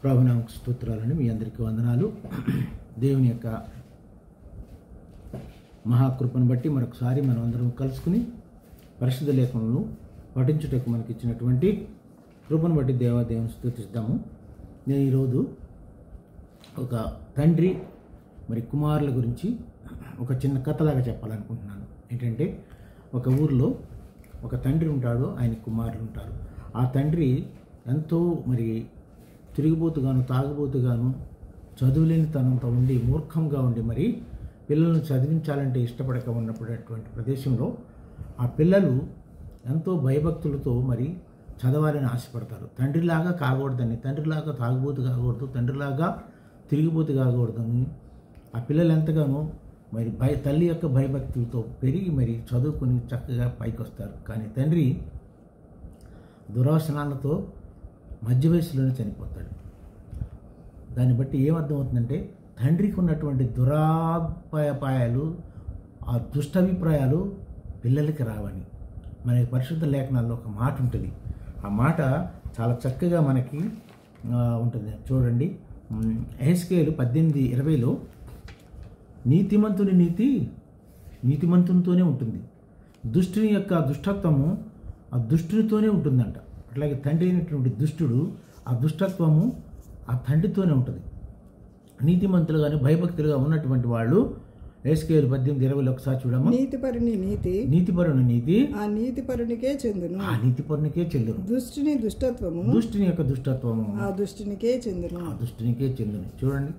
ప్రభునామకు స్తోత్రాలని మీ అందరికీ వందనాలు. దేవుని యొక్క మహాకృపను బట్టి మరొకసారి మనం అందరం కలుసుకుని పరిశుద్ధ లేఖనలను పఠించుటకు మనకి ఇచ్చినటువంటి కృపను బట్టి దేవుని స్తుతిస్తాము. నేను ఈరోజు ఒక తండ్రి మరి కుమారుల గురించి ఒక చిన్న కథలాగా చెప్పాలనుకుంటున్నాను. ఏంటంటే, ఒక ఊరిలో ఒక తండ్రి ఉంటాడు, ఆయన కుమారులు ఉంటారు. ఆ తండ్రి ఎంతో మరి తిరిగిపోతుగాను, తాగుబోతుగాను, చదువులేని తనంతో ఉండి, మూర్ఖంగా ఉండి మరి పిల్లలను చదివించాలంటే ఇష్టపడక ఉన్నటువంటి ప్రదేశంలో ఆ పిల్లలు ఎంతో భయభక్తులతో మరి చదవాలని ఆశపడతారు. తండ్రిలాగా కాకూడదని, తండ్రిలాగా తాగుబోతు కాకూడదు, తండ్రిలాగా తిరిగిపోతు కాకూడదని ఆ పిల్లలు ఎంతగానో మరి తల్లి యొక్క భయభక్తులతో పెరిగి మరి చదువుకుని చక్కగా పైకి వస్తారు. కానీ తండ్రి దురాసనాలతో మధ్య వయసులోనే చనిపోతాడు. దాన్ని బట్టి ఏమర్థమవుతుందంటే, తండ్రికి ఉన్నటువంటి దురాపాయాలు, ఆ దుష్టభిప్రాయాలు పిల్లలకి రావని మన పరిశుద్ధ లేఖనాల్లో ఒక మాట ఉంటుంది. ఆ మాట చాలా చక్కగా మనకి ఉంటుంది. చూడండి, యెహెజ్కేలు 18:20లో నీతిమంతుని నీతి నీతిమంతునితోనే ఉంటుంది, దుష్టుని యొక్క దుష్టత్వము ఆ దుష్టునితోనే ఉంటుందంట. అట్లాగే తండ్రి అయినటువంటి దుష్టుడు ఆ దుష్టత్వము ఆ తండ్రితోనే ఉంటుంది. నీతిమంతులుగానే భయభక్తులుగా ఉన్నటువంటి వాళ్ళు యెహెజ్కేలు 18:20 ఒకసారి చూడమ్మా. నీతిపరుని నీతి నీతిపరుని నీతి ఆ నీతిపరునికే చెందును, ఆ నీతిపరునికే చెందును. దుష్టుని దుష్టత్వము దుష్టుని యొక్క దుష్టత్వము ఆ దుష్టునికే చెందును, ఆ దుష్టునికే చెందును. చూడండి,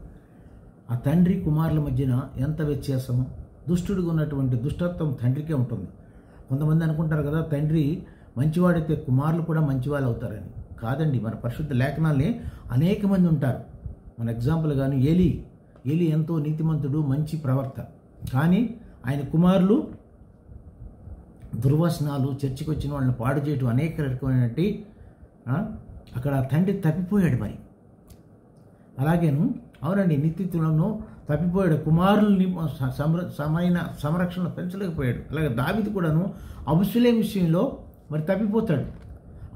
ఆ తండ్రి కుమారుల మధ్యన ఎంత వ్యత్యాసము. దుష్టుడిగా ఉన్నటువంటి దుష్టత్వం తండ్రికే ఉంటుంది. కొంతమంది అనుకుంటారు కదా, తండ్రి మంచివాడైతే కుమారులు కూడా మంచివాళ్ళు అవుతారని. కాదండి, మన పరిశుద్ధ లేఖనాల్ని అనేక మంది ఉంటారు. మన ఎగ్జాంపుల్ కానీ ఏలి ఎంతో నీతిమంతుడు, మంచి ప్రవక్త. కానీ ఆయన కుమారులు దుర్వసనాలు, చర్చికి వచ్చిన వాళ్ళని పాడు చేయటం, అనేక రకమైనటువంటి అక్కడ తండ్రి తప్పిపోయాడు. మరి అలాగేను అవునండి, నిత్యత్వంలో తప్పిపోయాడు. కుమారుల్ని సంరక్షణ పెంచలేకపోయాడు. అలాగే దావీదు కూడాను అబుషలేము విషయంలో మరి తప్పిపోతాడు.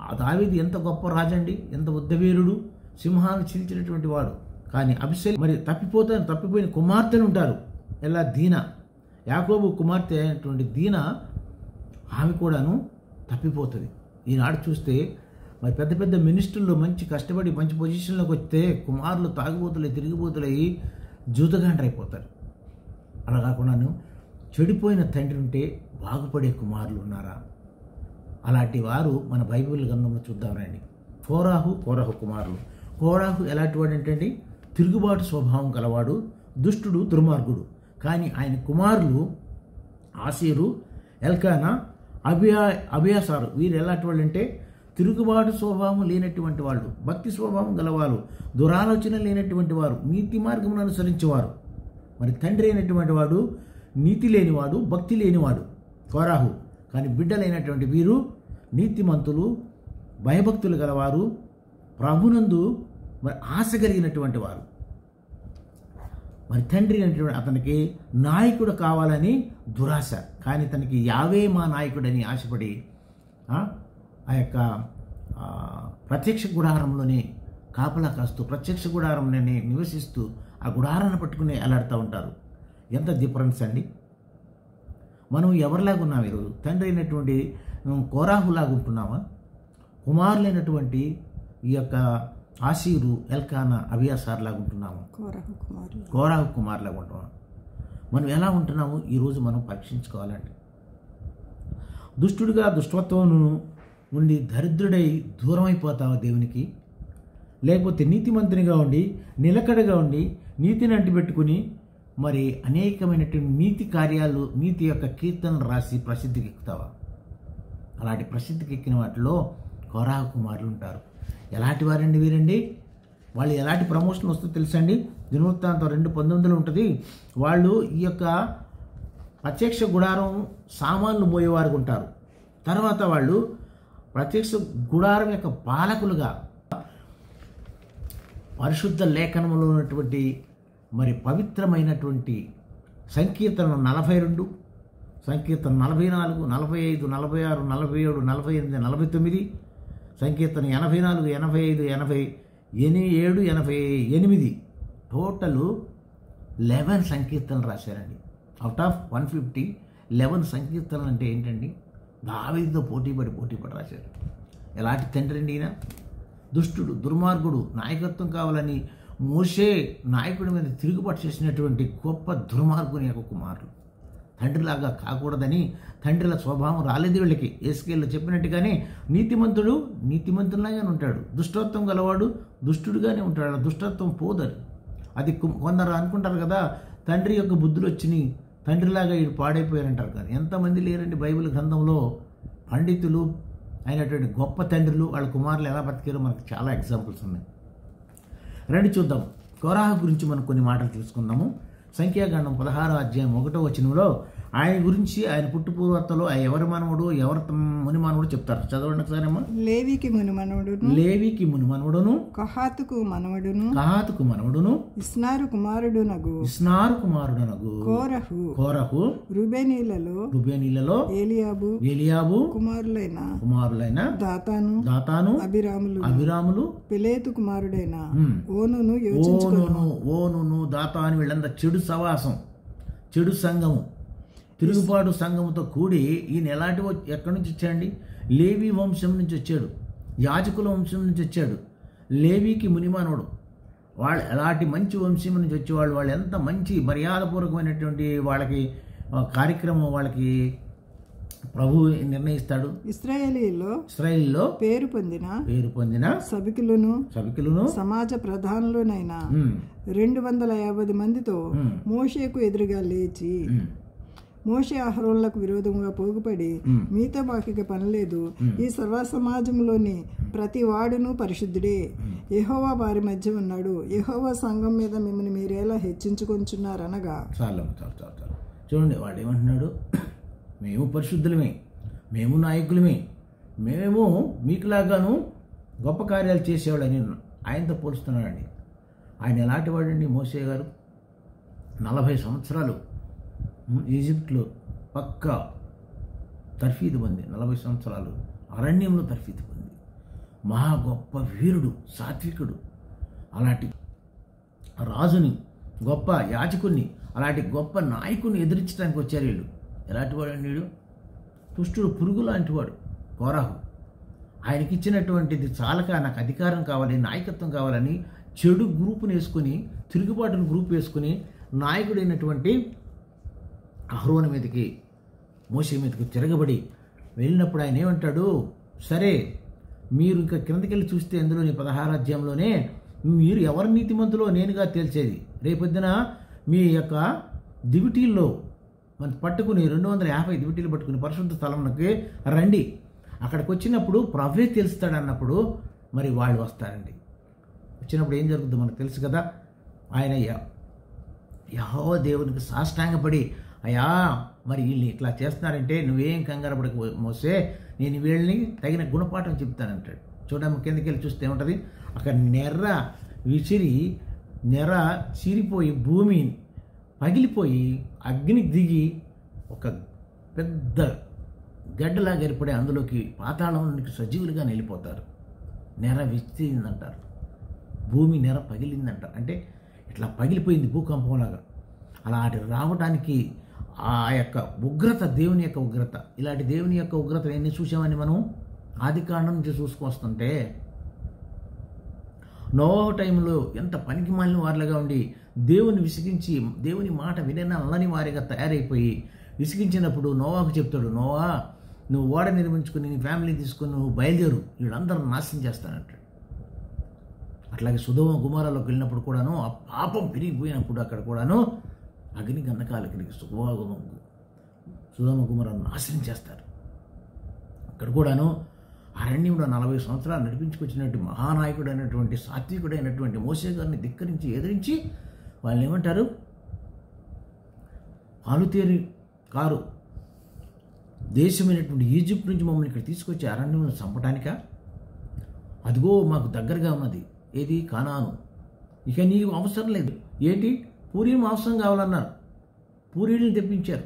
ఆ దావీదు ఎంత గొప్ప రాజండి, ఎంత ఉద్దవీరుడు, సింహాన్ని చీల్చినటువంటి వాడు. కానీ అబిషేలు మరి తప్పిపోయిన కుమార్తెలు ఉంటారు. ఎలా దీనా, యాకోబు కుమార్తె అయినటువంటి దీనా, ఆమె కూడాను తప్పిపోతుంది. ఈనాడు చూస్తే మరి పెద్ద పెద్ద మినిస్టర్లు మంచి కష్టపడి మంచి పొజిషన్లోకి వస్తే కుమారులు తాగుబోతులై, తిరిగిపోతులై, జూతగాండ్రైపోతారు. అలా కాకుండాను చెడిపోయిన తండ్రి ఉంటే బాగుపడే కుమారులు ఉన్నారా? అలాంటి వారు మన బైబిల్ గ్రంథంలో చూద్దాం రండి. కోరాహు కుమారులు. కోరాహు ఎలాంటి వాడు అంటే తిరుగుబాటు స్వభావం గలవాడు, దుష్టుడు, దుర్మార్గుడు. కానీ ఆయన కుమారులు ఆసీరు, ఎల్కానా, అబియాసారు. వీరు ఎలాంటి వాళ్ళు అంటే తిరుగుబాటు స్వభావం లేనటువంటి వాళ్ళు, భక్తి స్వభావం గలవారు, దురాలోచన లేనటువంటి వారు, నీతి మార్గమును అనుసరించేవారు. మరి తండ్రి అయినటువంటి వాడు నీతి లేనివాడు, భక్తి లేనివాడు కోరాహు. కానీ బిడ్డలైనటువంటి వీరు నీతిమంతులు, భయభక్తులు గలవారు, ప్రభునందు మరి ఆశ కలిగినటువంటి వారు. మరి తండ్రి అనేటువంటి అతనికి నాయకుడు కావాలని దురాశ. కానీ తనకి యావే మా నాయకుడని ఆశపడి ఆ యొక్క ప్రత్యక్ష గుడారంలోనే కాపలా కాస్తూ, ప్రత్యక్ష గుడారంలోనే నివసిస్తూ ఆ గుడారాన్ని పట్టుకుని ఎలాడుతూ ఉంటారు. ఎంత డిఫరెన్స్ అండి. మనం ఎవరిలాగా ఉన్నాం ఈరోజు? తండ్రి అయినటువంటి కోరాహులాగా ఉంటున్నామా? కుమారులైనటువంటి ఈ యొక్క ఆసీరు, ఎల్కానా, అబియాసార్ లాగా ఉంటున్నాము? కోరాహు కుమారులాగా ఉంటున్నాం. మనం ఎలా ఉంటున్నాము ఈరోజు మనం పరీక్షించుకోవాలండి. దుష్టుడిగా దుష్టత్వం ఉండి దరిద్రుడై దూరం అయిపోతావా దేవునికి? లేకపోతే నీతిమంతునిగా ఉండి, నిలకడగా ఉండి, నీతిని అంటిపెట్టుకుని మరి అనేకమైనటువంటి నీతి కార్యాలు, నీతి యొక్క కీర్తనలు రాసి ప్రసిద్ధికి ఎక్కుతావా? అలాంటి ప్రసిద్ధికి ఎక్కిన వాటిలో కోరాహు కుమారులు ఉంటారు. ఎలాంటి వారండి వీరండి? వాళ్ళు ఎలాంటి ప్రమోషన్ వస్తుందో తెలుసండి. దినవృత్తాంతం 2:19 ఉంటుంది. వాళ్ళు ఈ యొక్క ప్రత్యక్ష గుడారం సామాన్లు మోయేవారు ఉంటారు. తర్వాత వాళ్ళు ప్రత్యక్ష గుడారం యొక్క పాలకులుగా పరిశుద్ధ లేఖనంలో ఉన్నటువంటి మరి పవిత్రమైనటువంటి సంకీర్తన 42, సంకీర్తన 44, 45, 46, 47, 48, 49, సంకీర్తన 84, 85, 80 788 టోటలు 11 సంకీర్తనలు రాశారండి. అవుట్ ఆఫ్ 150 11 సంకీర్తనలు అంటే ఏంటండి? దావీదుతో పోటీపడి రాశారు. ఎలాంటి తండ్రి అండి ఈయన? దుష్టుడు, దుర్మార్గుడు, నాయకత్వం కావాలని మోషే నాయకుడి మీద తిరుగుబాటు చేసినటువంటి గొప్ప దుర్మార్గుని యొక్క కుమారుడు. తండ్రిలాగా కాకూడదని తండ్రిల స్వభావం రాలేదు వీళ్ళకి. యేసుకేల్లో చెప్పినట్టుగానే నీతిమంతులాగానే ఉంటాడు, దుష్టత్వం గలవాడు దుష్టుడుగానే ఉంటాడు. దుష్టత్వం పోదని అది కొందరు అనుకుంటారు కదా, తండ్రి యొక్క బుద్ధులు వచ్చినాయి, తండ్రిలాగా వీడు పాడైపోయారంటారు కదా. ఎంతమంది లేరండి బైబిల్ గ్రంథంలో పండితులు అయినటువంటి గొప్ప తండ్రులు వాళ్ళ కుమారులు ఎలా బతికారో మనకు చాలా ఎగ్జాంపుల్స్ ఉన్నాయి. రండి చూద్దాం. కోరాహ గురించి మనం కొన్ని మాటలు తెలుసుకుందాము. సంఖ్యాకాండం 16వ అధ్యాయం 1వ వచనంలో ఆయన గురించి, ఆయన పుట్టుపూర్వతలో ఎవరి మనవడు, ఎవరి ముని మనవడు చెప్తారు. చదవండి ఒకసారేమో. లేవికి మునిమనుడును కహాతుకు మనవడును ఇస్నారు కుమారుడునగు కోరహు రుబేనీలలో ఏలియాబు కుమారులైన దాతాను అభిరాములు పెలేతు కుమారుడైన ఓనును దాతాను వీళ్ళంతా చెడు సవాసం, చెడు సంఘము, తిరుగుబాటు సంఘముతో కూడి ఈయన ఎక్కడి నుంచి వచ్చాడండి? లేవి వంశం నుంచి వచ్చాడు, యాజకుల వంశం నుంచి వచ్చాడు. లేవికి మునిమానవుడు. వాళ్ళు ఎలాంటి మంచి వంశం నుంచి వచ్చేవాళ్ళు, వాళ్ళు ఎంత మంచి మర్యాదపూర్వకమైనటువంటి వాళ్ళకి కార్యక్రమం వాళ్ళకి ప్రభు నిర్ణయిస్తాడు. ఇశ్రాయేలీలో పేరు పొందిన సభికులను సమాజ ప్రధానులనైన 250 మందితో మోషేకు ఎదురుగా లేచి, మోషే అహరోనులకు విరోధంగా పోగుపడి, మీతో మాకిక పనిలేదు, ఈ సర్వ సమాజంలోని ప్రతి వాడును పరిశుద్ధుడే, యెహోవా వారి మధ్య ఉన్నాడు, యెహోవా సంఘం మీద మిమ్మల్ని మీరేలా హెచ్చించుకొంచున్నారనగా. చూడండి వాడు ఏమంటున్నాడు? మేము పరిశుద్ధులమే, మేము నాయకులమే, మేము మీకులాగాను గొప్ప కార్యాలు చేసేవాడని ఆయనతో పోలుస్తున్నాడండి. ఆయన ఎలాంటి వాడండి? మోషే గారు 40 సంవత్సరాలు ఈజిప్ట్లో పక్కా తర్ఫీదు పొంది, 40 సంవత్సరాలు అరణ్యంలో తర్ఫీదు పొంది, మహా గొప్ప వీరుడు, సాత్వికుడు, అలాంటి రాజుని, గొప్ప యాజకుడిని, అలాంటి గొప్ప నాయకుడిని ఎదిరించడానికి వచ్చారు వీళ్ళు. ఎలాంటి వాడు అండి వీడు? దుష్టుడు, పురుగు లాంటి వాడు కోరాహు. ఆయనకిచ్చినటువంటిది చాలక నాకు అధికారం కావాలి, నాయకత్వం కావాలని చెడు గ్రూపుని వేసుకొని, తిరుగుబాటును గ్రూప్ వేసుకుని నాయకుడైనటువంటి అహరోను మీదకి, మోషే మీదకి తిరగబడి వెళ్ళినప్పుడు ఆయన ఏమంటాడు? సరే, మీరు ఇంకా కిందకి వెళ్ళి చూస్తే అందులోని 16వ అధ్యాయంలోనే మీరు ఎవరి నీతిమంతులో నేనుగా తేల్చేది. రేపొద్దున మీ యొక్క దివిటీల్లో మనం పట్టుకుని 250 దివిటీలు పట్టుకుని పరిశుద్ధ స్థలంలోకి రండి. అక్కడికి వచ్చినప్పుడు ప్రభువే తెలుస్తాడు అన్నప్పుడు మరి వాళ్ళు వస్తారండి. వచ్చినప్పుడు ఏం జరుగుతుందో మనకు తెలుసు కదా. ఆయన యెహోవా దేవునికి సాష్టాంగపడి, అయ్యా మరి వీళ్ళు ఇట్లా చేస్తున్నారంటే నువ్వేం కంగారు పడక మోసే, నేను వీళ్ళని తగిన గుణపాఠం చెప్తానంటాడు. చూడమ్మ కిందకి వెళ్ళి చూస్తే ఏముంటుంది? అక్కడ నెర చీరిపోయి భూమి పగిలిపోయి అగ్ని దిగి ఒక పెద్ద గడ్డలాగా ఏర్పడి అందులోకి పాతాళంలోకి సజీవులుగా వెళ్ళిపోతారు. నెర విచ్చిందంటారు, భూమి నెర పగిలిందంటారు. అంటే ఇట్లా పగిలిపోయింది భూకంపంలాగా. అలాంటి రావడానికి ఆ యొక్క ఉగ్రత, దేవుని యొక్క ఉగ్రత, ఇలాంటి దేవుని యొక్క ఉగ్రత ఎన్ని చూసామని మనం ఆదికాండం నుంచి చూసుకొస్తుంటే, నోవహు టైంలో ఎంత పనికి మాలిన వారులుగా ఉండి దేవుని విసిగించి దేవుని మాట వినని వారిగా తయారైపోయి విసిగించినప్పుడు నోవాకు చెప్తాడు, నోవా నువ్వు ఓడ నిర్మించుకుని నీ ఫ్యామిలీ తీసుకుని నువ్వు బయలుదేరు, వీళ్ళందరూ నాశనం చేస్తానంటాడు. అట్లాగే సొదొమ గుమొర్రాలోకి వెళ్ళినప్పుడు కూడాను ఆ పాపం పెరిగిపోయినప్పుడు అక్కడ కూడాను అగ్ని గంధకాలు కలిగి సొదొమ గుమొర్రాను నాశనం చేస్తారు. అక్కడ కూడాను అరణ్యంలో 40 సంవత్సరాలు నడిపించుకొచ్చినటువంటి మహానాయకుడైనటువంటి సాత్వికుడైనటువంటి మోషే గారిని ధిక్కరించి ఎదిరించి వాళ్ళు ఏమంటారు? ఆలుతేరి కారు దేశమైనటువంటి ఈజిప్ట్ నుంచి మమ్మల్ని ఇక్కడ తీసుకొచ్చి అరణ్యంలో చంపటానిక? అదిగో మాకు దగ్గరగా ఉన్నది ఏది? కానాను. ఇక నీకు అవసరం లేదు. ఏంటి? పూరీలు అవసరం కావాలన్నారు, పూరీలను తెప్పించారు,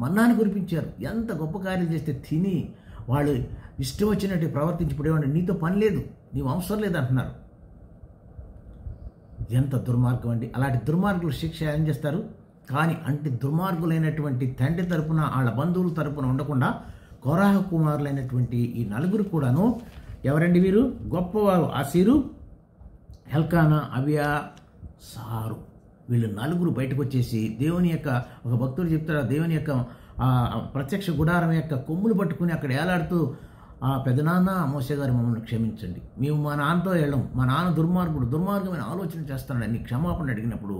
మన్నాను కురిపించారు. ఎంత గొప్ప కార్యాలు చేస్తే తిని వాళ్ళు ఇష్టం వచ్చినట్టు ప్రవర్తించిపోయేవాడిని. నీతో పని లేదు, నీవు అవసరం లేదు అంటున్నారు. ఎంత దుర్మార్గం అండి. అలాంటి దుర్మార్గుల శిక్ష ఏం చేస్తారు? కానీ అంటే దుర్మార్గులైనటువంటి తండ్రి తరపున వాళ్ళ బంధువుల తరపున ఉండకుండా కోరాహు కుమారులైనటువంటి ఈ నలుగురు కూడాను, ఎవరండి వీరు? గొప్పవారు ఆసీరు, ఎల్కానా, అబియా, సారు. వీళ్ళు నలుగురు బయటకు వచ్చేసి దేవుని యొక్క, ఒక భక్తుడు చెప్తారు, దేవుని యొక్క ప్రత్యక్ష గుడారం యొక్క కొమ్ములు పట్టుకుని అక్కడ ఏలాడుతూ, పెదనాన్న మోసే గారు మమ్మల్ని క్షమించండి, మేము మా నాన్నతో వెళ్ళం, మా నాన్న దుర్మార్గమైన ఆలోచన చేస్తున్నాడని క్షమాపణ అడిగినప్పుడు,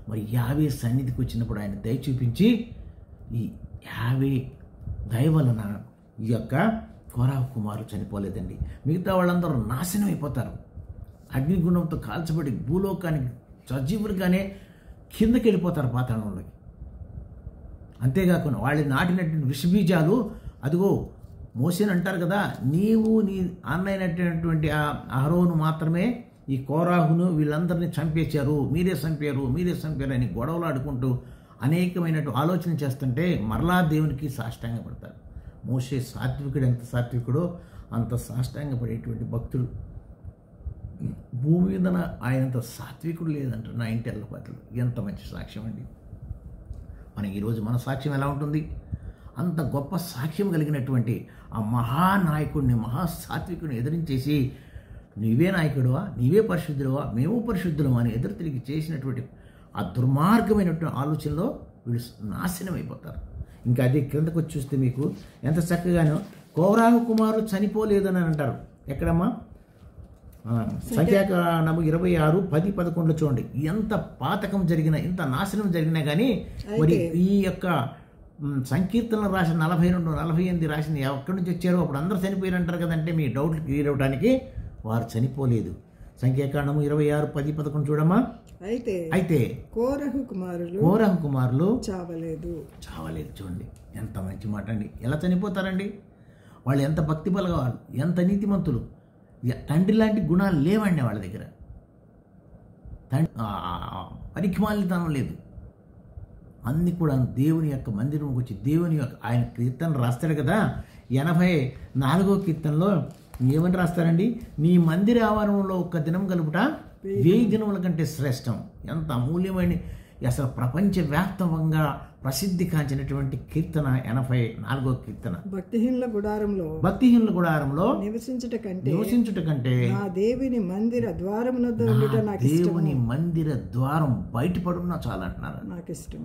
మరి యావే సన్నిధికి వచ్చినప్పుడు ఆయన దయ చూపించి ఈ యావే దయ వలన ఈ యొక్క కోరాహు కుమారులు చనిపోలేదండి. మిగతా వాళ్ళందరూ నాశనం అయిపోతారు, అగ్నిగుణంతో కాల్చబడి భూలోకానికి సజీవులుగానే కిందకి వెళ్ళిపోతారు పాతాళంలోకి. అంతేకాకుండా వాళ్ళు నాటినటువంటి విషబీజాలు, అదిగో మోసేని అంటారు కదా, నీవు నీ అన్నైనటువంటి అహరోను మాత్రమే ఈ కోరాహును వీళ్ళందరినీ చంపేశారు, మీరే చంపారు అని గొడవలు ఆడుకుంటూ అనేకమైనటువంటి ఆలోచన చేస్తుంటే మరలా దేవునికి సాష్టాంగపడతారు. మోసే సాత్వికుడు ఎంత సాత్వికుడో అంత సాష్టాంగపడేటువంటి భక్తుడు. భూమి మీద ఆయనంత సాత్వికుడు లేదంటారు నా ఇంటి ఎల్లపాత్రలు. ఎంత మంచి సాక్ష్యం అండి. మన ఈరోజు మన సాక్ష్యం ఎలా ఉంటుంది? అంత గొప్ప సాక్ష్యం కలిగినటువంటి ఆ మహానాయకుడిని, మహాసాత్వికుడిని ఎదిరించేసి, నీవే నాయకుడువా, నీవే పరిశుద్ధుడువా, మేము పరిశుద్ధులమా అని ఎదురు తిరిగి చేసినటువంటి ఆ దుర్మార్గమైనటువంటి ఆలోచనలో వీళ్ళు నాశనం అయిపోతారు. ఇంకా అది క్రిందకు వచ్చి చూస్తే మీకు ఎంత చక్కగానో కోరాహు కుమారులు చనిపోలేదని అంటారు. ఎక్కడమ్మా? సంఖ్యాకాండము 26, 10, 11 చూడండి. ఎంత పాతకం జరిగినా, ఎంత నాశనం జరిగినా కానీ మరి ఈ యొక్క సంకీర్తనలు రాసిన 42, 48 రాసిన ఎక్కడి నుంచి వచ్చారో అప్పుడు అందరూ చనిపోయారు అంటారు కదంటే మీ డౌట్లు క్లియర్ అవడానికి వారు చనిపోలేదు. సంఖ్యాకాండము 26, 10, 11 చూడమ్మా. అయితే కోరహు కుమారులు చావలేదు. చూడండి ఎంత మంచి మాట అండి. ఎలా చనిపోతారండి? వాళ్ళు ఎంత భక్తి బలగాలు, ఎంత నీతిమంతులు, తండ్రి లాంటి గుణాలు లేవండి వాళ్ళ దగ్గర. పరిఖ్మాలితనం లేదు. అన్నీ కూడా దేవుని యొక్క మందిరంకి వచ్చి దేవుని యొక్క ఆయన కీర్తన రాస్తాడు కదా. 84వ కీర్తనలో ఏమని రాస్తారండి? నీ మందిర ఆవరణలో ఒక్క దినం గలుపుట 1000 దినముల కంటే శ్రేష్టం. ఎంత అమూల్యమైన, అసలు ప్రపంచవ్యాప్తంగా ప్రసిద్ధి కాంచినటువంటి కీర్తన 84వ కీర్తన. భక్తిహీనుల గుడారంలో నివసించుట కంటే దేవుని మందిర ద్వారం బయటపడున్నా చాలా అంటున్నారు. నాకు ఇష్టం.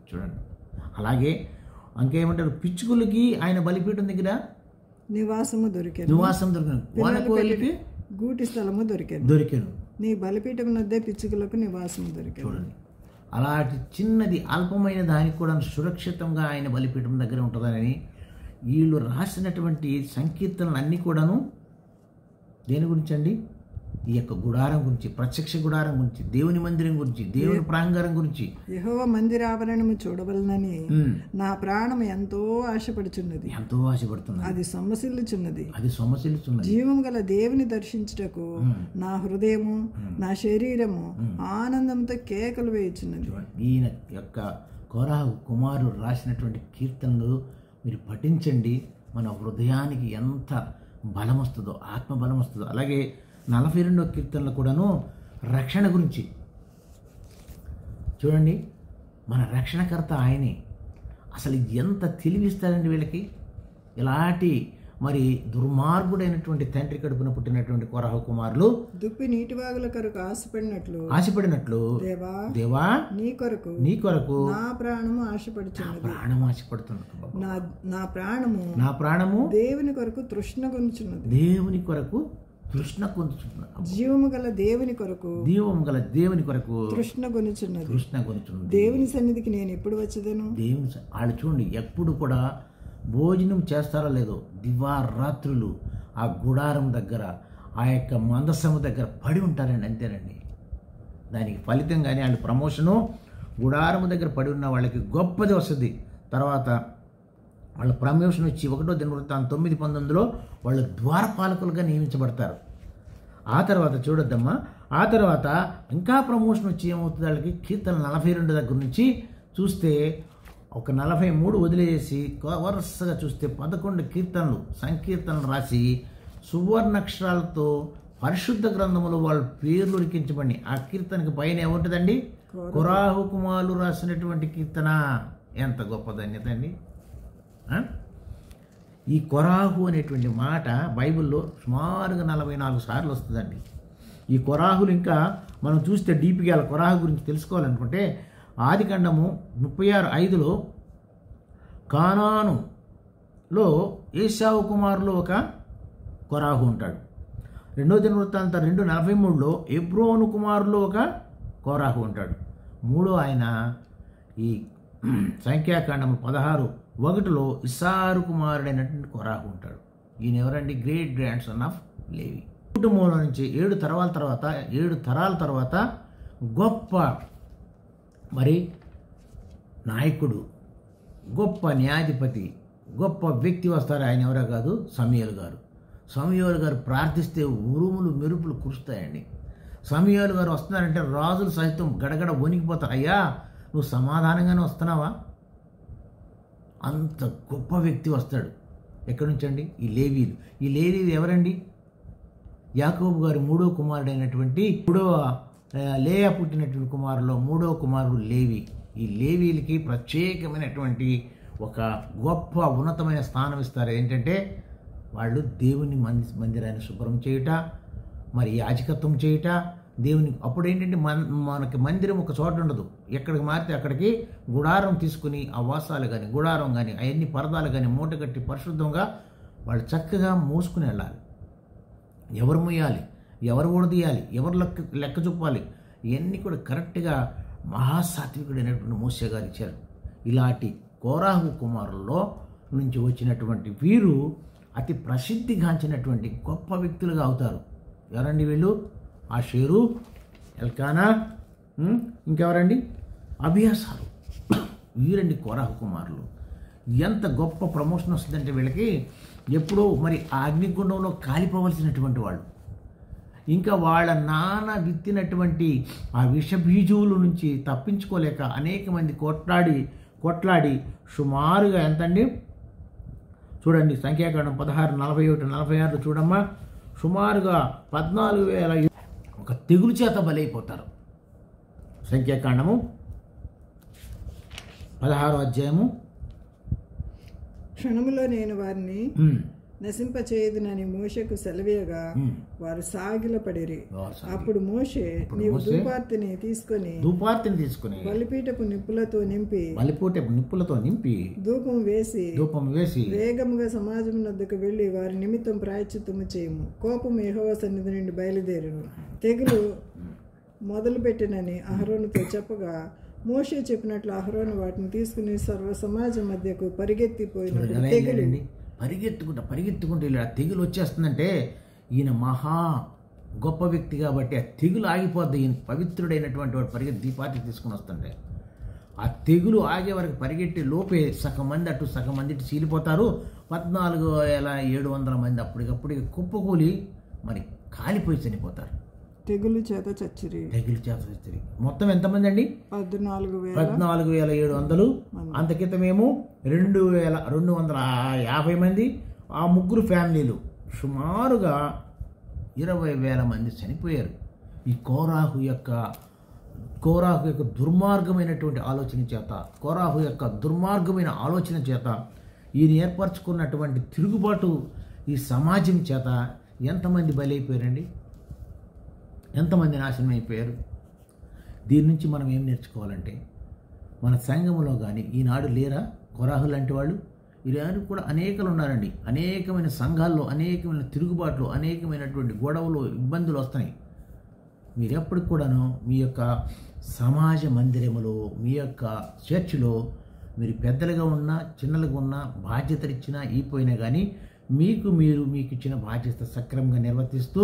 చూడండి. అలాగే ఇంకేమంటారు? పిచ్చుకులకి ఆయన బలిపీఠం దగ్గర నివాసం దొరికాను. కోయిలకి గూటి స్థలము దొరికాను. నీ బలిపీఠం వద్ద పిచ్చుకలకు నివాసం దొరికాను. చూడండి, అలాంటి చిన్నది అల్పమైన దానికి కూడా సురక్షితంగా ఆయన బలిపీఠం దగ్గర ఉంటుందని వీళ్ళు రాసినటువంటి సంకీర్తనలు అన్నీ కూడాను దేని గురించి అండి? ఈ యొక్క గుడారం గురించి, ప్రత్యక్ష గుడారం గురించి, దేవుని మందిరం గురించి, దేవుని ప్రాంగణం గురించి. యెహోవా మందిరావరణము చూడవలనని నా ప్రాణం ఎంతో ఆశపడుచున్నది. అది సొమ్మసిల్లుచున్నది. జీవం గల దేవుని దర్శించుటకు నా హృదయము, నా శరీరము ఆనందంతో కేకలు వేయుచున్నది. ఈయన యొక్క కోరాహు కుమారుడు రాసినటువంటి కీర్తనలు మీరు పఠించండి. మన హృదయానికి ఎంత బలం వస్తుందో, ఆత్మ బలం వస్తుందో. అలాగే 42వ కీర్తనలో కూడాను రక్షణ గురించి చూడండి. మన రక్షణకర్త ఆయనే. అసలు ఎంత తెలివిస్తారండి వీళ్ళకి. ఇలాంటి మరి దుర్మార్గుడైనటువంటి తండ్రి కడుపున పుట్టినటువంటి కోరాహు కుమారులు దుప్పి నీటి వాగుల కొరకు ఆశపడినట్లు దేవా నీ కొరకు నా ప్రాణము ఆశపడుతున్నది. నా ప్రాణము దేవుని కొరకు తృష్ణ కొనుచున్నది. జీవము గల దేవుని కొరకు తృష్ణ కొనుచున్నది. దేవుని సన్నిధికి నేను ఎప్పుడు వచ్చేదేను? వాళ్ళు చూడండి, ఎప్పుడు కూడా భోజనం చేస్తారో లేదో దివారాత్రులు ఆ గుడారం దగ్గర, ఆ యొక్క మందసము దగ్గర పడి ఉంటారండి. అంతేనండి. దానికి ఫలితంగానే వాళ్ళు ప్రమోషను గుడారము దగ్గర పడి ఉన్న వాళ్ళకి గొప్పది వస్తుంది. తర్వాత వాళ్ళ ప్రమోషన్ వచ్చి 1వ దినవృత్తాంతం 9:19లో వాళ్ళు ద్వారపాలకులుగా నియమించబడతారు. ఆ తర్వాత చూడొద్దమ్మా, ఆ తర్వాత ఇంకా ప్రమోషన్ వచ్చి ఏమవుతుంది వాళ్ళకి? కీర్తన 42 దగ్గర నుంచి చూస్తే ఒక 43 వదిలేసి వరుసగా చూస్తే 11 కీర్తనలు, సంకీర్తనలు రాసి సువర్ణాక్షరాలతో పరిశుద్ధ గ్రంథములో వాళ్ళ పేర్లు లిఖించబడి. ఆ కీర్తనకి పైన ఏముంటుందండి? కొరాహు కుమారులు రాసినటువంటి కీర్తన. ఎంత గొప్ప ధన్యత అండి! ఈ కొరాహు అనేటువంటి మాట బైబిల్లో సుమారుగా 44 సార్లు వస్తుందండి. ఈ కొరాహులు ఇంకా మనం చూస్తే డీపీగా కొరాహు గురించి తెలుసుకోవాలనుకుంటే ఆదికాండము 36:5లో కానానులో ఏశావు కుమారులు ఒక కొరాహు ఉంటాడు. 2వ దినవృత్తాంతం 2:43లో ఎబ్రోను కుమారులు ఒక కోరాహు ఉంటాడు. 3వ ఆయన ఈ సంఖ్యాకాండము 16:1లో ఇస్సారు కుమారుడైనటువంటి కొరాహు ఉంటాడు. ఈయన ఎవరండి? గ్రేట్ గ్రాండ్ సన్ ఆఫ్ లేవి. కుటుంబంలో నుంచి 7 తరాల తర్వాత గొప్ప మరి నాయకుడు, గొప్ప న్యాయాధిపతి, గొప్ప వ్యక్తి వస్తారు. ఆయన ఎవరో కాదు, సమూయేలు గారు. సమూయేలు గారు ప్రార్థిస్తే ఉరుములు మెరుపులు కురుస్తాయండి. సమూయేలు గారు వస్తున్నారంటే రాజులు సైతం గడగడ వణికిపోతారు. అయ్యా, నువ్వు సమాధానంగానే వస్తున్నావా? అంత గొప్ప వ్యక్తి వస్తాడు. ఎక్కడి నుంచి అండి? ఈ లేవీలు ఎవరండి? యాకోబు గారి 3వ కుమారుడైనటువంటి లేయా పుట్టినటువంటి కుమారులో 3వ కుమారుడు లేవి. ఈ లేవీలకి ప్రత్యేకమైనటువంటి ఒక గొప్ప ఉన్నతమైన స్థానం ఇస్తారు. ఏంటంటే వాళ్ళు దేవుని మందిరాన్ని శుభ్రం చేయుట, మరి యాజకత్వం చేయుట, దేవుని. అప్పుడు ఏంటంటే మనకి మందిరం ఒక చోట ఉండదు. ఎక్కడికి మారితే అక్కడికి గుడారం తీసుకుని ఆ వాసాలు కానీ గుడారం కానీ అవన్నీ పరదాలు కానీ మూట కట్టి పరిశుద్ధంగా వాళ్ళు చక్కగా మోసుకుని వెళ్ళాలి. ఎవరు మొయ్యాలి, ఎవరు ఊడదీయాలి, ఎవరు లెక్క చూపాలి, ఇవన్నీ కూడా కరెక్ట్గా మహాసాత్వికుడైనటువంటి మోషే గారు ఇచ్చారు. ఇలాంటి కోరాహు కుమారుల్లో నుంచి వచ్చినటువంటి వీరు అతి ప్రసిద్ధిగాంచినటువంటి గొప్ప వ్యక్తులుగా అవుతారు. ఎవరండి వీళ్ళు? ఆషేరు, ఎల్కానా, ఇంకెవరండి? అబియాసారు. వీరండి కోరాహు కుమారులు. ఎంత గొప్ప ప్రమోషన్ వస్తుందంటే వీళ్ళకి ఎప్పుడో మరి ఆ అగ్నిగుండంలో కాలిపోవలసినటువంటి వాళ్ళు, ఇంకా వాళ్ళ నాన్న విత్తినటువంటి ఆ విషబీజువుల నుంచి తప్పించుకోలేక అనేక మంది కొట్లాడి సుమారుగా ఎంతండి చూడండి, సంఖ్యాకాండం 16:41-46 చూడమ్మా. సుమారుగా 14,000 ఒక తెగులు చేత బలైపోతారు. సంఖ్యాకాండము 16వ అధ్యాయము. క్షణములో నేను వారిని నశింపచేయుదునని మోషేకు సెలవీయగా వారు సాగిలపడిరి. అప్పుడు మోషే, నీవు ధూపార్తిని తీసుకొని బలిపీటపు నిప్పులతో నింపి ధూపం వేసి వేగముగా సమాజం వద్దకు వెళ్లి వారి నిమిత్తం ప్రాయశ్చిత్తము చేయము. కోపం యెహోవా సన్నిధి నుండి బయలుదేరును. తెగులు మొదలుపెట్టినని అహరోనుతో చెప్పగా మోషే చెప్పినట్లు అహరోను వాటిని తీసుకుని సర్వ సమాజం మధ్యకు పరిగెత్తిపోయిన పరిగెత్తుకుంటూ ఇలా తెగులు వచ్చేస్తుందంటే ఈయన మహా గొప్ప వ్యక్తి కాబట్టి ఆ తెగులు ఆగిపోద్ది. ఈయన పవిత్రుడైనటువంటి వాడు దీపాతి తీసుకుని వస్తుంటే ఆ తెగులు ఆగే వరకు పరిగెట్టి లోపే సగం మంది అటు సగం మంది ఇటు చీలిపోతారు. 14,700 మంది అప్పటికప్పుడు కుప్పకూలి మరి కాలిపోయి చనిపోతారు. తెగులు చేత చచ్చిరి. మొత్తం ఎంతమంది అండి? 14,700. అంతకితమేమో 2,250 మంది. ఆ ముగ్గురు ఫ్యామిలీలు సుమారుగా 20,000 మంది చనిపోయారు. ఈ కోరాహు యొక్క దుర్మార్గమైనటువంటి ఆలోచన చేత, కోరాహు యొక్క దుర్మార్గమైన ఆలోచన చేత, ఈయన ఏర్పరచుకున్నటువంటి తిరుగుబాటు ఈ సమాజం చేత ఎంతమంది బలైపోయారండి? ఎంతమంది నాశనం అయిపోయారు? దీని నుంచి మనం ఏం నేర్చుకోవాలంటే, మన సంఘంలో కానీ ఈనాడు లేరా కోరాహు లాంటి వాళ్ళు? వీళ్ళు కూడా అనేకలు ఉన్నారండి. అనేకమైన సంఘాల్లో అనేకమైన తిరుగుబాట్లు, అనేకమైనటువంటి గొడవలు, ఇబ్బందులు వస్తున్నాయి. మీరు ఎప్పటికి కూడాను మీ యొక్క సమాజ మందిరములో, మీ యొక్క చర్చిలో మీరు పెద్దలుగా ఉన్నా చిన్నలుగా ఉన్నా బాధ్యతలు ఇచ్చినా ఈపోయినా కానీ మీకు ఇచ్చిన బాధ్యత సక్రమంగా నిర్వర్తిస్తూ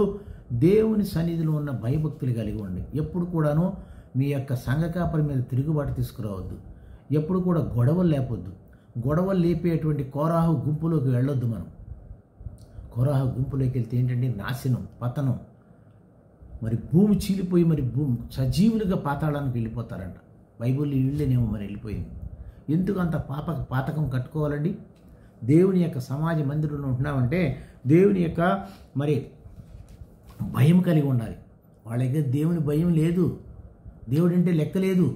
దేవుని సన్నిధిలో ఉన్న భయభక్తులు కలిగి ఉండి ఎప్పుడు కూడాను మీ యొక్క సంఘ కాపరి మీద తిరుగుబాటు తీసుకురావద్దు. ఎప్పుడు కూడా గొడవలు లేపొద్దు. గొడవలు లేపేటువంటి కోరాహు గుంపులోకి వెళ్ళొద్దు. మనం కోరాహు గుంపులోకి వెళ్తే ఏంటంటే నాశనం, పతనం, మరి భూమి చీలిపోయి మరి సజీవులుగా పాతాళానికి వెళ్ళిపోతారంట. బైబిల్లో వీళ్ళేనేమో మరి వెళ్ళిపోయింది. ఎందుకు అంత పాతకం కట్టుకోవాలండి? దేవుని యొక్క సమాజ మందిరంలో ఉంటున్నామంటే దేవుని యొక్క మరి భయం కలిగి ఉండాలి. వాళ్ళ దగ్గర దేవుని భయం లేదు, దేవుడు అంటే లెక్క లేదు.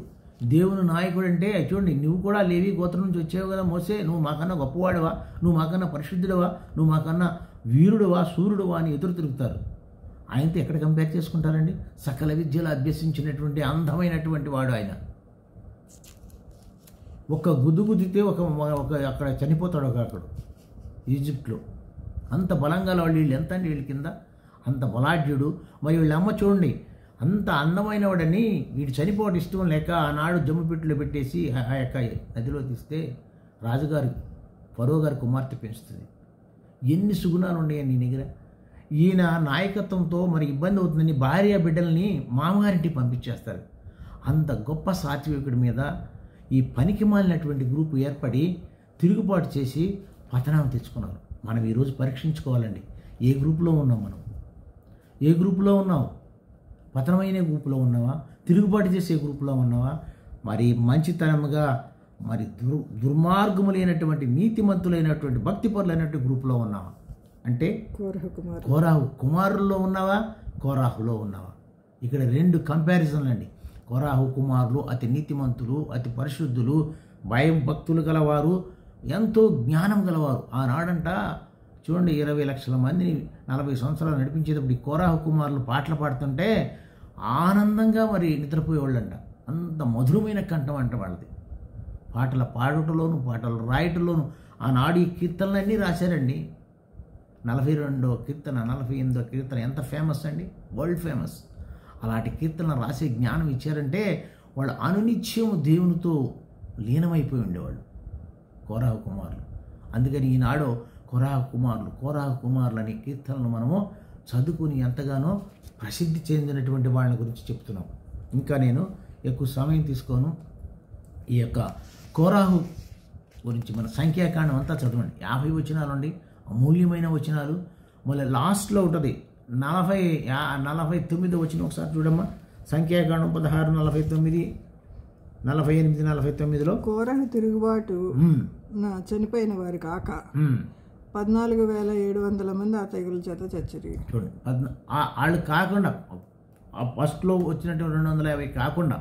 దేవుని నాయకుడు అంటే చూడండి, నువ్వు కూడా లేవి గోత్రం నుంచి వచ్చావు కదా మోసే, నువ్వు మాకన్నా గొప్పవాడువా, నువ్వు మాకన్నా పరిశుద్ధుడవా, నువ్వు మాకన్నా వీరుడువా, సూర్యుడువా అని ఎదురు తిరుగుతారు. ఆయనతో ఎక్కడ కంపేర్ చేసుకుంటారండి? సకల విద్యలు అభ్యసించినటువంటి అందమైనటువంటి వాడు ఆయన. ఒక గుద్దితే ఒక అక్కడ చనిపోతాడు ఒకడు ఈజిప్ట్లో. అంత బలంగా వాళ్ళు, వీళ్ళు ఎంత అండి వీళ్ళ కింద, అంత బలాఢ్యుడు. మరి వీళ్ళ అమ్మ చూడండి, అంత అందమైన వాడని వీడు చనిపోవడం ఇష్టం లేక ఆనాడు జమ్ముపెట్టులో పెట్టేసి ఆ యొక్క నదిలో తీస్తే రాజుగారు ఫరో గారి కుమార్తె పెంచుతుంది. ఎన్ని సుగుణాలు ఉన్నాయని నీ దగ్గర. ఈయన నాయకత్వంతో మరి ఇబ్బంది అవుతుందని భార్య బిడ్డల్ని మామగారింటికి పంపించేస్తారు. అంత గొప్ప సాత్వికుడి మీద ఈ పనికి మాలినటువంటి గ్రూపు ఏర్పడి తిరుగుబాటు చేసి పతనం తెచ్చుకున్నారు. మనం ఈరోజు పరీక్షించుకోవాలండి, ఏ గ్రూపులో ఉన్నాం మనం, ఏ గ్రూపులో ఉన్నావు? పతనమైన గ్రూపులో ఉన్నావా, తిరుగుబాటు చేసే గ్రూపులో ఉన్నావా, మరి మంచితనంగా మరి దుర్మార్గములైనటువంటి నీతిమంతులైనటువంటి భక్తిపరులైనటువంటి గ్రూపులో ఉన్నావా? అంటే కోరాహు కుమారుల్లో ఉన్నావా, కోరాహులో ఉన్నావా? ఇక్కడ రెండు కంపారిజన్లు అండి. కోరాహు కుమారులు అతి నీతిమంతులు, అతి పరిశుద్ధులు, భయం భక్తులు గలవారు, ఎంతో జ్ఞానం గలవారు. ఆనాడంట చూడండి 20 లక్షల మందిని 40 సంవత్సరాలు నడిపించేటప్పుడు ఈ కోరాహు కుమారులు పాటలు పాడుతుంటే ఆనందంగా మరి నిద్రపోయేవాళ్ళంట. అంత మధురమైన కంఠం అంట వాళ్ళది. పాటల పాడుటలోను, పాటలు రాయటంలోను ఆనాడు ఈ కీర్తనలన్నీ రాశారండి. 42వ కీర్తన, 48వ కీర్తన ఎంత ఫేమస్ అండి, వరల్డ్ ఫేమస్. అలాంటి కీర్తన రాసే జ్ఞానం ఇచ్చారంటే వాళ్ళు అనునిత్యం దేవునితో లీనమైపోయి ఉండేవాళ్ళు కోరాహు కుమారులు. అందుకని ఈనాడు కోరాహు కుమారులు అనే కీర్తనలు మనము చదువుకుని ఎంతగానో ప్రసిద్ధి చెందినటువంటి వాళ్ళ గురించి చెప్తున్నాం. ఇంకా నేను ఎక్కువ సమయం తీసుకోను. ఈ యొక్క కోరాహు గురించి మన సంఖ్యాకాండం అంతా చదవండి. 50 వచనాలు అండి, అమూల్యమైన వచనాలు. మళ్ళీ లాస్ట్లో ఉంటుంది 49 వచనం ఒకసారి చూడమ్మా. సంఖ్యాకాండం 16:49, 48, 49లో కోరహు తిరుగుబాటు చనిపోయిన వారి కాక 14,700 మంది ఆ తెగుల చేత చచ్చిరి. చూడండి, వాళ్ళు కాకుండా ఫస్ట్లో వచ్చినటువంటి 250 కాకుండా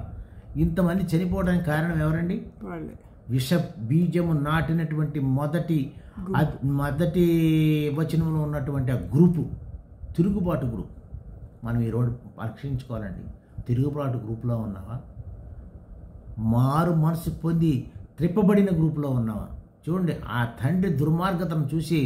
ఇంతమంది చనిపోవడానికి కారణం ఎవరండి? వాళ్ళే. విష బీజము నాటినటువంటి మొదటి వచనంలో ఉన్నటువంటి ఆ గ్రూపు, తిరుగుబాటు గ్రూప్. మనం ఈరోజు పరీక్షించుకోవాలండి. తిరుగుబాటు గ్రూప్లో ఉన్నావా? మారు మనసు పొంది త్రిప్పబడిన గ్రూప్లో ఉన్నావా? చూడండి, ఆ తండ్రి దుర్మార్గతను చూసి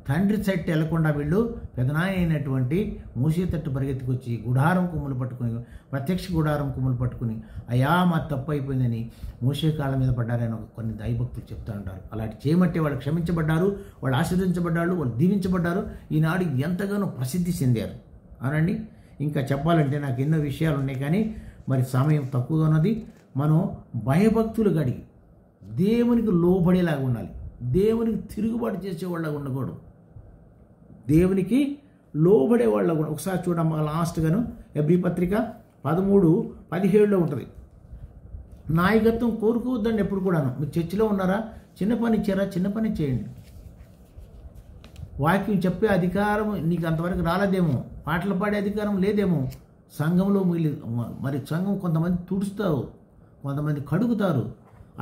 తండ్రి సైట్ వెళ్లకుండా వీళ్ళు పెదనాయన అయినటువంటి మూసే తట్టు పరిగెత్తుకొచ్చి గుడారం కొమ్ములు పట్టుకుని, ప్రత్యక్ష గుడారం కొమ్ములు పట్టుకుని, అయా మా తప్పు అయిపోయిందని మూసే కాళ్ళ మీద పడ్డారని కొన్ని దైవభక్తులు చెప్తూ ఉంటారు. అలాంటి చేయమట్టే వాళ్ళు క్షమించబడ్డారు, వాళ్ళు ఆశీర్వదించబడ్డారు, వాళ్ళు దీవించబడ్డారు. ఈనాడు ఎంతగానో ప్రసిద్ధి చెందారు. అవునండి. ఇంకా చెప్పాలంటే నాకు ఎన్నో విషయాలు ఉన్నాయి, కానీ మరి సమయం తక్కువగా ఉన్నది. మనం భయభక్తులు గడిగి దేవునికి లోబడేలాగా ఉండాలి. దేవునికి తిరుగుబాటు చేసేవాళ్ళగా ఉండకూడదు. దేవునికి లోబడే వాళ్ళ. ఒకసారి చూడమ్మా, లాస్ట్గాను ఎబ్రీ పత్రిక 13:17లో ఉంటుంది. నాయకత్వం కోరుకోవద్దండి ఎప్పుడు కూడాను. మీరు చర్చిలో ఉన్నారా, చిన్న పని ఇచ్చారా, చిన్న పని చేయండి. వాక్యం చెప్పే అధికారం నీకు అంతవరకు రాలేదేమో, పాటలు పాడే అధికారం లేదేమో. సంఘంలో మరి సంఘం కొంతమంది తుడుస్తారు, కొంతమంది కడుగుతారు.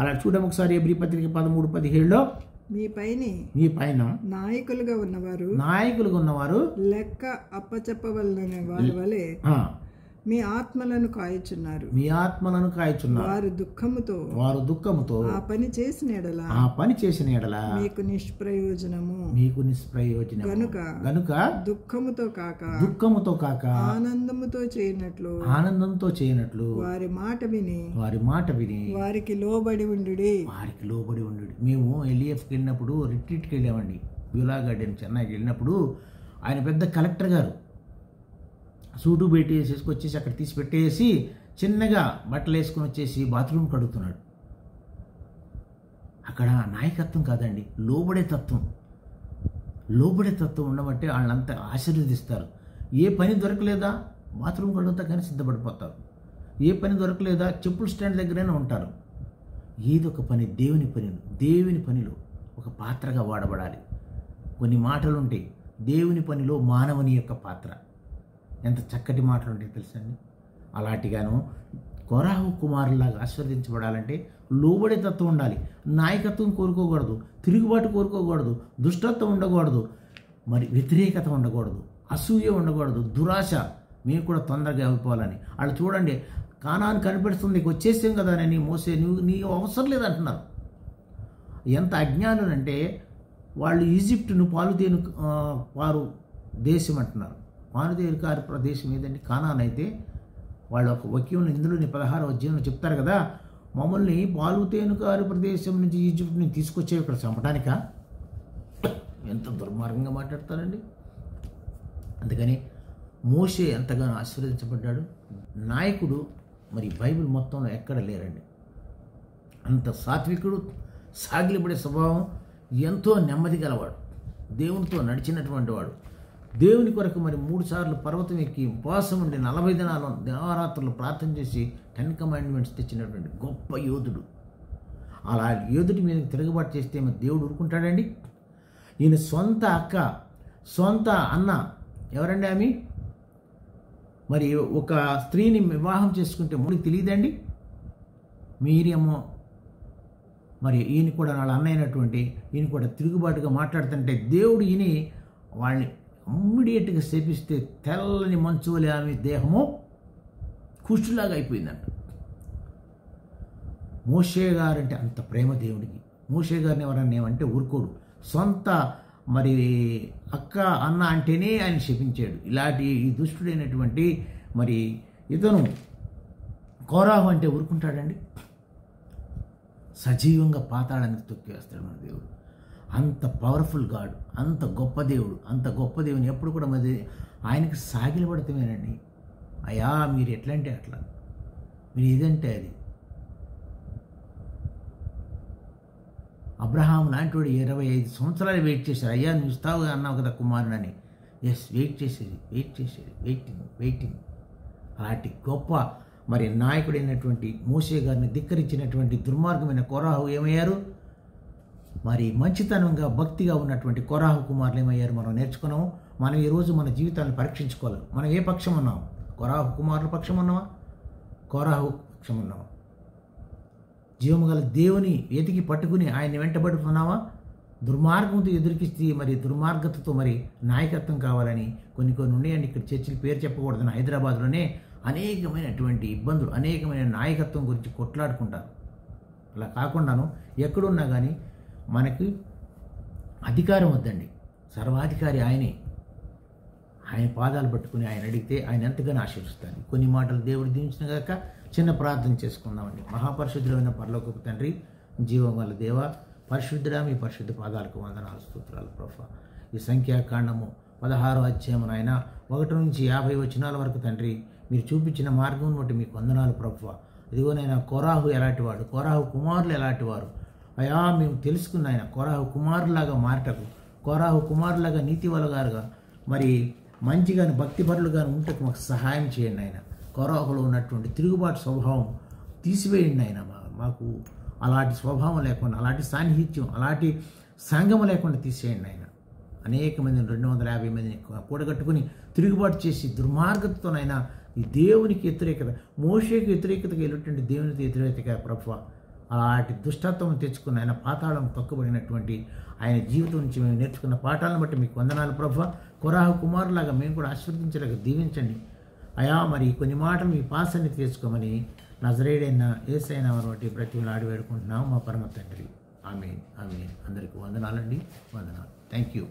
అలా చూడము ఒకసారి ఎబ్రీ పత్రిక 13:17లో, మీ పైన నాయకులుగా ఉన్నవారు లెక్క అప్పచెప్పవలన వారి వలె మీ ఆత్మలను కాయుచున్నారు. వారు దుఃఖముతో ఆ పని చేసిన ఎడల మీకు నిష్ప్రయోజనము. గనుక దుఃఖముతో కాక ఆనందముతో చేయనట్లు వారి మాట విని వారికి లోబడి ఉండుడి. మేము ఎల్ఈఎఫ్కి వెళ్ళినప్పుడు, రిట్రీట్కి వెళ్ళామండి, బ్యూలా గార్డెన్ చెన్నైకి వెళ్ళినప్పుడు, ఆయన పెద్ద కలెక్టర్ గారు సూటు బయట వేసేసుకొచ్చేసి అక్కడ తీసి పెట్టేసి చిన్నగా బట్టలు వేసుకొని వచ్చేసి బాత్రూమ్ కడుగుతున్నాడు. అక్కడ నాయకత్వం కాదండి, లోబడే తత్వం ఉండబట్టే వాళ్ళంతా ఆశీర్వదిస్తారు. ఏ పని దొరకలేదా బాత్రూమ్ కడుగుతా కానీ సిద్ధపడిపోతారు. ఏ పని దొరకలేదా చెప్పుల స్టాండ్ దగ్గరైనా ఉంటారు. ఏదొక పని దేవుని పనిలో ఒక పాత్రగా వాడబడాలి. కొన్ని మాటలు ఉంటాయి దేవుని పనిలో మానవుని యొక్క పాత్ర. ఎంత చక్కటి మాటలు ఉంటాయి తెలుసండి. అలాంటిగాను కోరాహు కుమారులాగా ఆశీర్వదించబడాలంటే లోబడే తత్వం ఉండాలి. నాయకత్వం కోరుకోకూడదు, తిరుగుబాటు కోరుకోకూడదు, దుష్టత్వం ఉండకూడదు, మరి వ్యతిరేకత ఉండకూడదు, అసూయ ఉండకూడదు, దురాశ. మేము కూడా తొందరగా అయిపోవాలని. వాళ్ళు చూడండి, కానాను కనిపిస్తుంది, వచ్చేసాం కదా అని మోసే నీ అవసరం లేదంటున్నారు. ఎంత అజ్ఞానులంటే వాళ్ళు ఈజిప్టును పాలుతేను వారు దేశం అంటున్నారు. పాలుతేను కారు ప్రదేశం ఏదండి? కానాన్. అయితే వాళ్ళు ఒక వాక్యం ఇందులోని 16వ అధ్యాయంలో చెప్తారు కదా, మమ్మల్ని పాలుతేను కారు ప్రదేశం నుంచి ఈజిప్ట్ని తీసుకొచ్చే ఇక్కడ చంపడానికా? ఎంత దుర్మార్గంగా మాట్లాడతారండి. అందుకని మోషే ఎంతగానో ఆశీర్వదించబడ్డాడు. నాయకుడు మరి బైబిల్ మొత్తంలో ఎక్కడ లేరండి. అంత సాత్వికుడు, సాగిలిపడే స్వభావం, ఎంతో నెమ్మది గలవాడు, దేవునితో నడిచినటువంటి వాడు, దేవుని కొరకు మరి 3 సార్లు పర్వతం ఎక్కి ఉపవాసం ఉండి 40 దినాలు దేవరాత్రులు ప్రార్థన చేసి 10 కమాండ్మెంట్స్ తెచ్చినటువంటి గొప్ప యోధుడు. అలా యోధుడి మీద తిరుగుబాటు చేస్తే మరి దేవుడు ఊరుకుంటాడండి? ఈయన సొంత అక్క, సొంత అన్న, ఎవరండి ఆమె? మరి ఒక స్త్రీని వివాహం చేసుకుంటే మనకి తెలియదండి? మీరేమో మరి ఈయన కూడా వాళ్ళ అన్న అయినటువంటి ఈయన కూడా తిరుగుబాటుగా మాట్లాడుతుంటే దేవుడు ఈయన వాళ్ళని ఇమ్మీడియట్గా శపిస్తే తెల్లని మంచు వలె ఆమె దేహము కుష్టులాగా అయిపోయిందంట. మోషే గారంటే అంత ప్రేమ దేవుడికి. మోషే గారిని ఎవరన్నా ఏమంటే ఊరుకోడు. సొంత మరి అక్క అన్న అంటేనే ఆయన శపించాడు. ఇలాంటి ఈ దుష్టుడైనటువంటి మరి ఇతను కోరాహు అంటే ఊరుకుంటాడండి? సజీవంగా పాతాళానికి తొక్కివేస్తాడు మన దేవుడు. అంత పవర్ఫుల్ గాడ్, అంత గొప్ప దేవుడు. అంత గొప్ప దేవుని ఎప్పుడు కూడా మరి ఆయనకి సాగిలపడతామేనండి. అయ్యా మీరు ఎట్లా అంటే అట్లా, మీరు ఏదంటే అది. అబ్రహాం లాంటి వాడు 25 సంవత్సరాలు వెయిట్ చేశారు. అయ్యా నువ్వు ఇస్తావు అన్నావు కదా కుమారునని. ఎస్, వెయిట్ చేసేది. వెయిటింగ్. అలాంటి గొప్ప మరి నాయకుడైనటువంటి మోషే గారిని ధిక్కరించినటువంటి దుర్మార్గమైన కోరాహు ఏమయ్యారు? మరి మంచితనంగా భక్తిగా ఉన్నటువంటి కోరాహు కుమారులు ఏమయ్యారు? మనం నేర్చుకున్నాము. మనం ఈరోజు మన జీవితాన్ని పరీక్షించుకోవాలి. మనం ఏ పక్షం ఉన్నాం? కోరాహు కుమారుల పక్షం ఉన్నావా? కోరాహు పక్షం ఉన్నావా? జీవము గల దేవుని వెతికి పట్టుకుని ఆయన్ని వెంటబడుతున్నావా? దుర్మార్గంతో ఎదురికిస్తే మరి దుర్మార్గతతో మరి నాయకత్వం కావాలని కొన్ని ఉన్నాయండి. ఇక్కడ చర్చిల పేరు చెప్పకూడదని హైదరాబాద్లోనే అనేకమైనటువంటి ఇబ్బందులు, అనేకమైన నాయకత్వం గురించి కొట్లాడుకుంటారు. అలా కాకుండాను ఎక్కడున్నా కానీ మనకి అధికారం వద్దండి. సర్వాధికారి ఆయనే. ఆయన పాదాలు పట్టుకుని ఆయన అడిగితే ఆయన ఎంతగానో ఆశీర్వదిస్తాడు. కొన్ని మాటలు దేవుడు దీవించిన గాక చిన్న ప్రార్థన చేసుకుందామండి. మహాపరిశుద్ధుడైన పరలోకపు తండ్రి, జీవం గల దేవ, పరిశుద్ధుడా, మీ పరిశుద్ధ పాదాలకు వందనాలు, స్తోత్రాలు ప్రభా. ఈ సంఖ్యాకాండము 16వ అధ్యాయం ఆయన 1 నుంచి 50 వచనాల వరకు తండ్రి మీరు చూపించిన మార్గం బట్టి మీకు వందనాలు ప్రభా. ఇదిగోనైనా కోరాహు ఎలాంటి వాడు, కోరాహు కుమారులు ఎలాంటి వారు అయా మేము తెలుసుకున్న ఆయన కోరాహు కుమారులాగా మారటకు, కోరాహు కుమారులాగా నీతివలగారుగా మరి మంచిగాను భక్తిపరులుగాను ఉంటకు మాకు సహాయం చేయండి ఆయన. కోరాహులో ఉన్నటువంటి తిరుగుబాటు స్వభావం తీసివేయండి ఆయన. మాకు అలాంటి స్వభావం లేకుండా, అలాంటి సాన్నిహిత్యం, అలాంటి సంఘం లేకుండా తీసేయండి ఆయన. అనేక మందిని 250 మందిని కూడగట్టుకుని తిరుగుబాటు చేసి దుర్మార్గతతోనైనా ఈ దేవునికి వ్యతిరేకత, మోషేకి వ్యతిరేకతగా వెళ్ళేటువంటి దేవునికి వ్యతిరేకత ప్రభువా, అలాంటి దుష్టత్వం తెచ్చుకున్న ఆయన పాతాళం తొక్కబడినటువంటి ఆయన జీవితం నుంచి మేము నేర్చుకున్న పాఠాలను బట్టి మీకు వందనాలు ప్రభువా. కోరాహు కుమారులాగా మేము కూడా ఆశీర్వదించలేక దీవించండి అయా. మరి కొన్ని మాటలు మీ పాసాన్ని తీసుకోమని నజరేయుడైన యేసయ్య నామమున బట్టి బ్రతిమలాడి వేడుకుంటున్నాం మా పరమ తండ్రి. ఆమేన్. అందరికీ వందనాలండి. Thank you.